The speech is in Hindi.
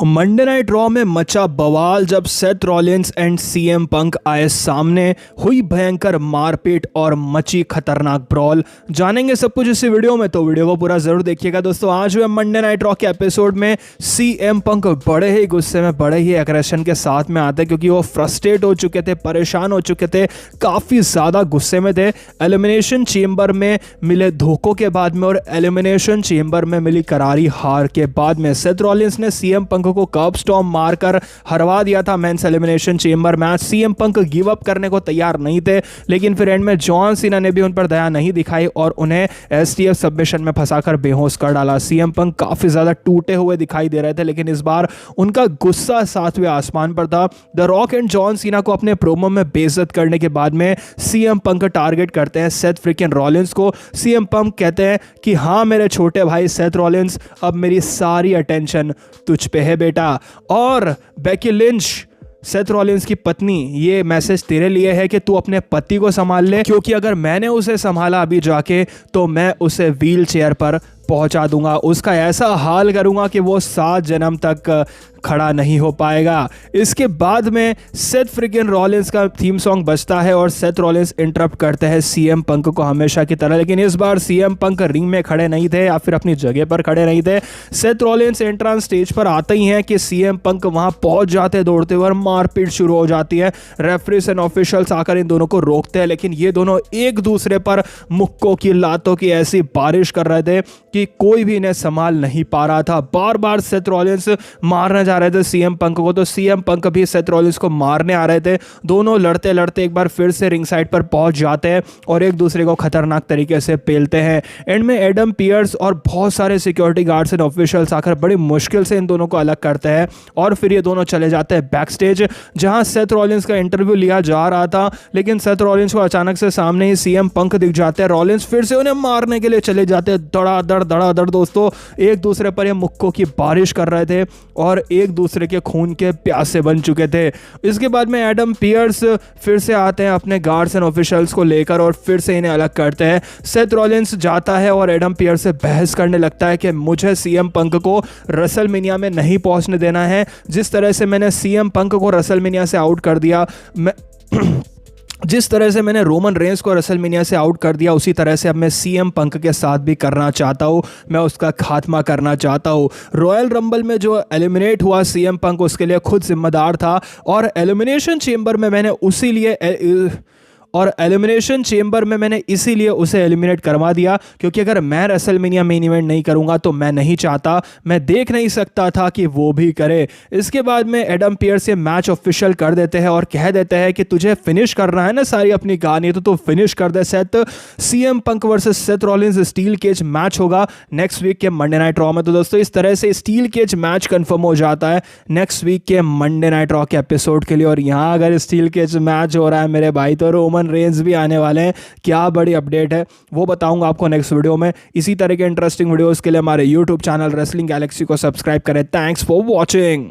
मंडे नाइट रॉ में मचा बवाल जब Seth Rollins and CM Punk आए सामने। हुई भयंकर मारपीट और मची खतरनाक ब्रॉल। जानेंगे सब कुछ इस वीडियो में, तो वीडियो को पूरा जरूर देखिएगा दोस्तों। आज हुए मंडे नाइट रॉ के एपिसोड में सीएम पंक बड़े ही गुस्से में, बड़े ही एग्रेशन के साथ में आते, क्योंकि वो फ्रस्ट्रेट हो चुके थे, परेशान हो चुके थे, काफ़ी ज़्यादा गुस्से में थे एलिमिनेशन चेम्बर में मिले धोखों के बाद में और एलिमिनेशन चेम्बर में मिली करारी हार के बाद में। सेथ रॉलिंस ने सीएम पंक को कर्ब स्टॉर्म मारकर हरवा दिया था men's elimination chamber match. CM Punk give up करने को तैयार नहीं थे, लेकिन फिर एंड में जॉन सीना ने भी उन पर दया नहीं दिखाई और उन्हें एसटीएफ सबमिशन में फंसाकर बेहोश कर डाला। सीएम पंक काफी ज्यादा टूटे हुए दिखाई दे रहे थे, लेकिन इस बार उनका गुस्सा सातवें आसमान पर था। The rock and John Cena को अपने प्रोमो में बेइज्जत करने के बाद में सीएम पंक टारगेट करते हैं सेथ फ्रिकन रॉलिंस को। सीएम पंक कहते हैं कि हाँ मेरे छोटे भाई सेथ रॉलिंस, अब मेरी सारी अटेंशन तुझ पे है बेटा। और बेकी लिंच, सेथ रॉलिंस की पत्नी, ये मैसेज तेरे लिए है कि तू अपने पति को संभाल ले, क्योंकि अगर मैंने उसे संभाला अभी जाके तो मैं उसे व्हील चेयर पर पहुंचा दूंगा, उसका ऐसा हाल करूंगा कि वो 7 जन्म तक खड़ा नहीं हो पाएगा। इसके बाद में सेथ फ्रिकन रॉलिंस का थीम सॉन्ग बजता है और सेथ रॉलिंस इंटरप्ट करते हैं सीएम पंक को हमेशा की तरह, लेकिन इस बार सीएम पंक रिंग में खड़े नहीं थे या फिर अपनी जगह पर खड़े नहीं थे। सेथ रॉलिंस एंट्रांस स्टेज पर आते ही हैं कि सीएम पंक वहां पहुंच जाते दौड़ते हुए और मारपीट शुरू हो जाती है। रेफरीज एंड ऑफिशियल्स आकर इन दोनों को रोकते हैं, लेकिन ये दोनों एक दूसरे पर मुक्कों की लातों की ऐसी बारिश कर रहे थे कि कोई भी इन्हें संभाल नहीं पा रहा था। बार बार सेथ रॉलिंस मारने जा रहे थे सीएम पंक को, तो सीएम पंक भी सेथ रॉलिंस को मारने आ रहे थे। दोनों लड़ते लड़ते एक बार फिर से रिंग साइड पर पहुंच जाते हैं और एक दूसरे को खतरनाक तरीके से पेलते हैं। एंड में एडम पियर्स और बहुत सारे सिक्योरिटी गार्ड्स एंड ऑफिशियल्स आकर बड़ी मुश्किल से इन दोनों को अलग करते हैं और फिर ये दोनों चले जाते हैं बैक स्टेज, जहां सेथ रॉलिंस का इंटरव्यू लिया जा रहा था। लेकिन सेथ रॉलिंस को अचानक से सामने ही सीएम पंक दिख जाते हैं। रॉलिंस फिर से उन्हें मारने के लिए चले जाते हैं। धड़ाधड़ दोस्तों, एक दूसरे पर ये मुक्कों की बारिश कर रहे थे और एक दूसरे के खून के प्यासे बन चुके थे। इसके बाद में एडम पियर्स फिर से आते हैं अपने गार्ड्स एंड ऑफिशियल्स को लेकर और फिर से इन्हें अलग करते हैं। सेथ रॉलिंस जाता है और एडम पियर्स से बहस करने लगता है कि मुझे सीएम पंक को रेसलमेनिया में नहीं पहुंचने देना है। जिस तरह से मैंने सीएम पंक को रेसलमेनिया से आउट कर दिया, जिस तरह से मैंने रोमन रेंस को रेसलमेनिया से आउट कर दिया, उसी तरह से अब मैं सीएम पंक के साथ भी करना चाहता हूँ। मैं उसका खात्मा करना चाहता हूँ। रॉयल रंबल में जो एलिमिनेट हुआ सीएम पंक, उसके लिए खुद जिम्मेदार था और एलिमिनेशन चेम्बर में मैंने इसीलिए उसे एलिमिनेट करवा दिया, क्योंकि अगर मैं रेसलमेनिया मेन इवेंट नहीं करूंगा तो मैं नहीं चाहता, मैं देख नहीं सकता था कि वो भी करे। इसके बाद में एडम पियर्स ये मैच ऑफिशियल कर देते हैं और कह देते हैं कि तुझे फिनिश करना है ना सारी अपनी कहानी, तो तू फिनिश कर दे Seth. CM Punk versus Seth Rollins steel cage match होगा नेक्स्ट वीक के मंडे नाइट रॉ में। तो दोस्तों इस तरह से स्टील केज मैच कंफर्म हो जाता है नेक्स्ट वीक के मंडे नाइट रॉ के एपिसोड के लिए। और यहाँ अगर स्टील केज मैच हो रहा है मेरे भाई, तो रोमन रेंज भी आने वाले हैं। क्या बड़ी अपडेट है वो बताऊंगा आपको नेक्स्ट वीडियो में। इसी तरह के इंटरेस्टिंग वीडियोस के लिए हमारे यूट्यूब चैनल रेसलिंग गैलेक्सी को सब्सक्राइब करें। Thanks for watching.